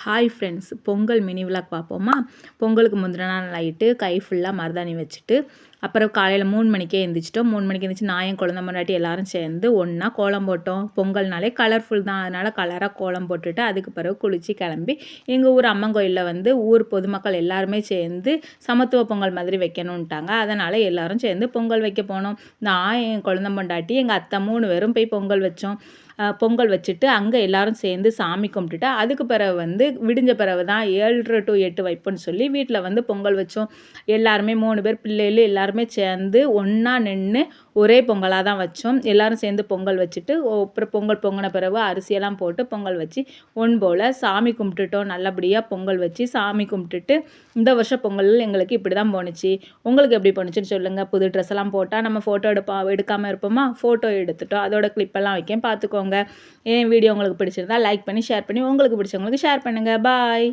Hi friends, Pongal mini vlog பார்ப்போமா? பொங்கலுக்கு முந்தின நாள் நைட்டு கை ஃபுல்லாக மருதாணி வச்சுட்டு, அப்புறம் காலையில் 3 மணிக்கே எழுந்திரிச்சிட்டோம். 3 மணிக்கு எழுந்திரிச்சு நான் என் குழந்த முன்னாடி எல்லோரும் சேர்ந்து ஒன்றா கோலம் போட்டோம். பொங்கல்னாலே கலர்ஃபுல் தான், அதனால் கலராக கோலம் போட்டுட்டு அதுக்கு பிறகு குளித்து கிளம்பி எங்கள் ஊர் அம்மன் கோயிலில் வந்து ஊர் பொதுமக்கள் எல்லாருமே சேர்ந்து சமத்துவ பொங்கல் மாதிரி வைக்கணுன்ட்டாங்க. அதனால் எல்லோரும் சேர்ந்து பொங்கல் வைக்க போனோம். நான் என் குழந்த பொண்டாட்டி எங்கள் அத்தை 3 பேரும் போய் பொங்கல் வச்சோம். பொங்கல் வச்சுட்டு அங்கே எல்லோரும் சேர்ந்து சாமி கும்பிட்டுட்டு அதுக்கு பிறகு வந்து விடிஞ்ச பிறகு தான் 7:30 to 8 வைப்போன்னு சொல்லி வீட்டில் வந்து பொங்கல் வச்சோம். எல்லாருமே 3 பேர் பிள்ளைகள் எல்லாருமே சேர்ந்து ஒன்றா நின்று ஒரே பொங்கலாக தான் வச்சோம். எல்லோரும் சேர்ந்து பொங்கல் வச்சுட்டு அப்புறம் பொங்கல் பொங்கின பிறகு அரிசியெல்லாம் போட்டு பொங்கல் வச்சு போல் சாமி கும்பிட்டுட்டோம். நல்லபடியாக பொங்கல் வச்சு சாமி கும்பிட்டுட்டு இந்த வருஷம் பொங்கல் எங்களுக்கு இப்படி தான் போணுச்சு. உங்களுக்கு எப்படி போணுச்சுன்னு சொல்லுங்கள். புது ட்ரெஸ் எல்லாம் போட்டால் நம்ம ஃபோட்டோ எடுக்காமல் இருப்போமா? ஃபோட்டோ எடுத்துட்டோம். அதோட கிளிப்பெல்லாம் வைக்க பார்த்துக்கோங்க. என் வீடியோ உங்களுக்கு பிடிச்சிருந்தா லைக் பண்ணி ஷேர் பண்ணி உங்களுக்கு பிடிச்சவங்களுக்கு ஷேர் பண்ணுங்கள். பாய்.